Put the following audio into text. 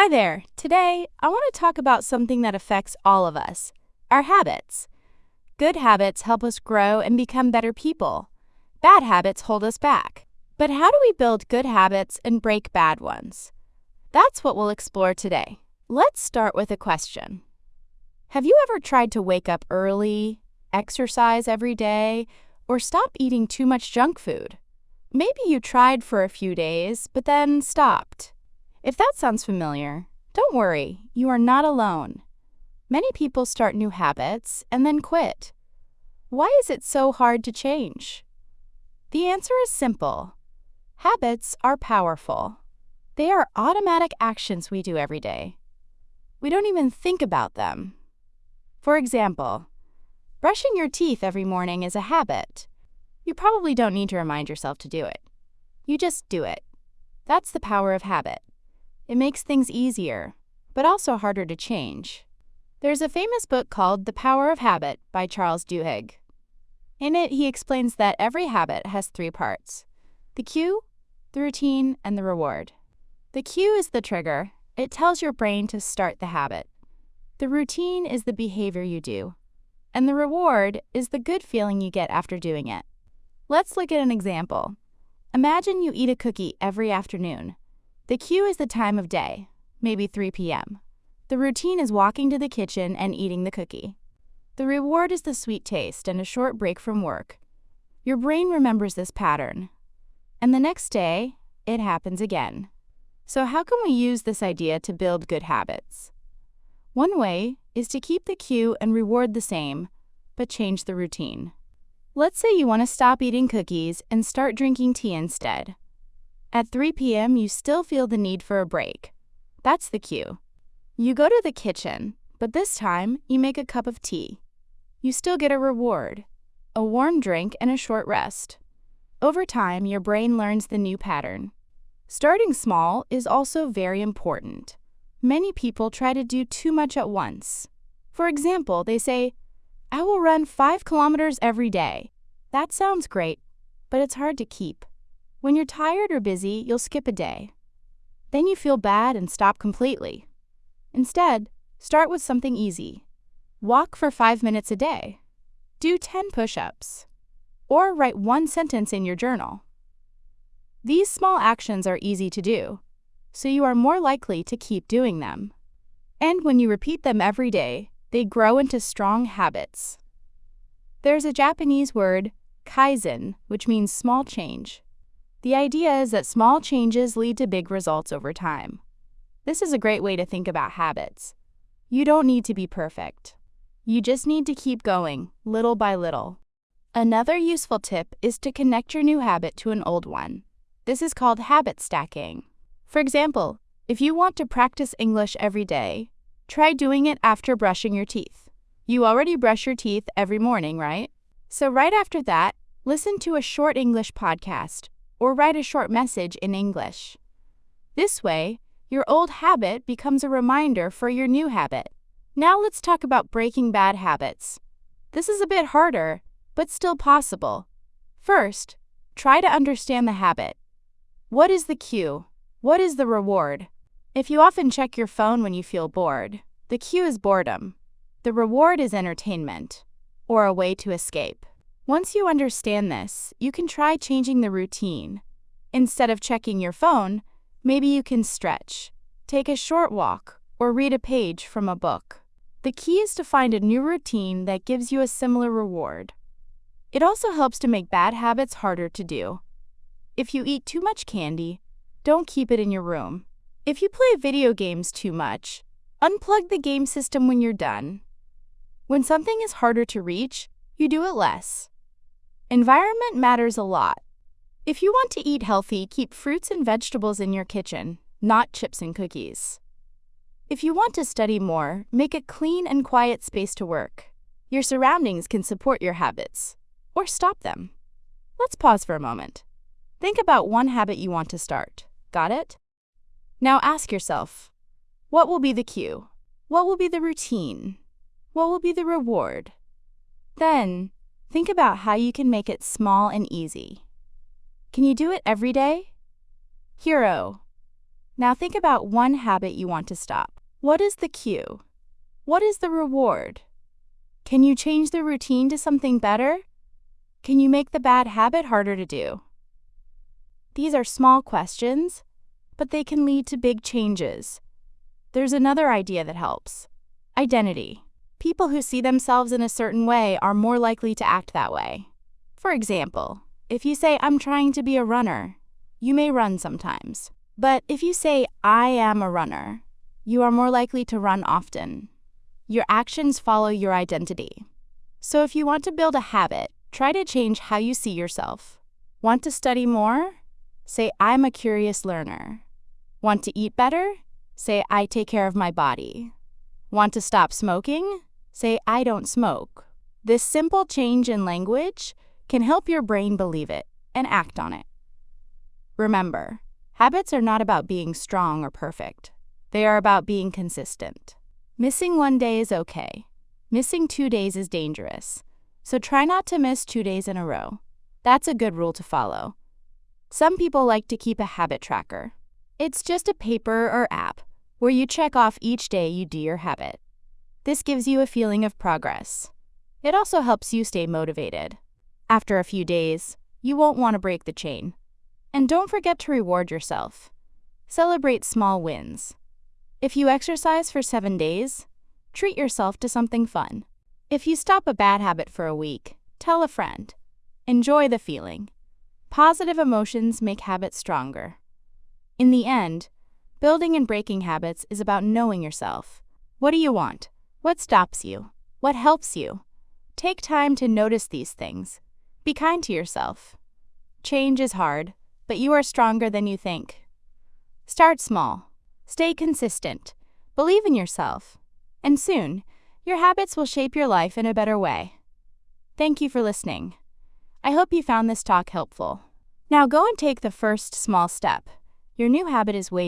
Hi there. Today, I want to talk about something that affects all of us, our habits. Good habits help us grow and become better people. Bad habits hold us back. But how do we build good habits and break bad ones? That's what we'll explore today. Let's start with a question. Have you ever tried to wake up early, exercise every day, or stop eating too much junk food? Maybe you tried for a few days, but then stopped. If that sounds familiar, don't worry, you are not alone. Many people start new habits and then quit. Why is it so hard to change? The answer is simple. Habits are powerful. They are automatic actions we do every day. We don't even think about them. For example, brushing your teeth every morning is a habit. You probably don't need to remind yourself to do it. You just do it. That's the power of habit. It makes things easier, but also harder to change. There's a famous book called The Power of Habit by Charles Duhigg. In it, he explains that every habit has three parts: the cue, the routine, and the reward. The cue is the trigger. It tells your brain to start the habit. The routine is the behavior you do. And the reward is the good feeling you get after doing it. Let's look at an example. Imagine you eat a cookie every afternoon. The cue is the time of day, maybe 3 p.m. The routine is walking to the kitchen and eating the cookie. The reward is the sweet taste and a short break from work. Your brain remembers this pattern. And the next day, it happens again. So how can we use this idea to build good habits? One way is to keep the cue and reward the same, but change the routine. Let's say you want to stop eating cookies and start drinking tea instead. At 3 p.m., you still feel the need for a break. That's the cue. You go to the kitchen, but this time you make a cup of tea. You still get a reward, a warm drink and a short rest. Over time, your brain learns the new pattern. Starting small is also very important. Many people try to do too much at once. For example, they say, "I will run 5 kilometers every day." That sounds great, but it's hard to keep. When you're tired or busy, you'll skip a day. Then you feel bad and stop completely. Instead, start with something easy. Walk for 5 minutes a day. Do 10 push-ups. Or write 1 sentence in your journal. These small actions are easy to do, so you are more likely to keep doing them. And when you repeat them every day, they grow into strong habits. There's a Japanese word, kaizen, which means small change. The idea is that small changes lead to big results over time. This is a great way to think about habits. You don't need to be perfect. You just need to keep going, little by little. Another useful tip is to connect your new habit to an old one. This is called habit stacking. For example, if you want to practice English every day, try doing it after brushing your teeth. You already brush your teeth every morning, right? So right after that, listen to a short English podcast or write a short message in English. This way, your old habit becomes a reminder for your new habit. Now let's talk about breaking bad habits. This is a bit harder, but still possible. First, try to understand the habit. What is the cue? What is the reward? If you often check your phone when you feel bored, the cue is boredom. The reward is entertainment, or a way to escape. Once you understand this, you can try changing the routine. Instead of checking your phone, maybe you can stretch, take a short walk, or read a page from a book. The key is to find a new routine that gives you a similar reward. It also helps to make bad habits harder to do. If you eat too much candy, don't keep it in your room. If you play video games too much, unplug the game system when you're done. When something is harder to reach, you do it less. Environment matters a lot. If you want to eat healthy, keep fruits and vegetables in your kitchen, not chips and cookies. If you want to study more, make a clean and quiet space to work. Your surroundings can support your habits, or stop them. Let's pause for a moment. Think about one habit you want to start. Got it? Now ask yourself, what will be the cue? What will be the routine? What will be the reward? Then, think about how you can make it small and easy. Can you do it every day? Hero. Now think about one habit you want to stop. What is the cue? What is the reward? Can you change the routine to something better? Can you make the bad habit harder to do? These are small questions, but they can lead to big changes. There's another idea that helps. Identity. People who see themselves in a certain way are more likely to act that way. For example, if you say, "I'm trying to be a runner," you may run sometimes. But if you say, "I am a runner," you are more likely to run often. Your actions follow your identity. So if you want to build a habit, try to change how you see yourself. Want to study more? Say, "I'm a curious learner." Want to eat better? Say, "I take care of my body." Want to stop smoking? Say, "I don't smoke." This simple change in language can help your brain believe it and act on it. Remember, habits are not about being strong or perfect. They are about being consistent. Missing one day is okay. Missing 2 days is dangerous. So try not to miss 2 days in a row. That's a good rule to follow. Some people like to keep a habit tracker. It's just a paper or app where you check off each day you do your habit. This gives you a feeling of progress. It also helps you stay motivated. After a few days, you won't want to break the chain. And don't forget to reward yourself. Celebrate small wins. If you exercise for 7 days, treat yourself to something fun. If you stop a bad habit for a week, tell a friend. Enjoy the feeling. Positive emotions make habits stronger. In the end, building and breaking habits is about knowing yourself. What do you want? What stops you? What helps you? Take time to notice these things. Be kind to yourself. Change is hard, but you are stronger than you think. Start small. Stay consistent. Believe in yourself. And soon, your habits will shape your life in a better way. Thank you for listening. I hope you found this talk helpful. Now go and take the first small step. Your new habit is waiting.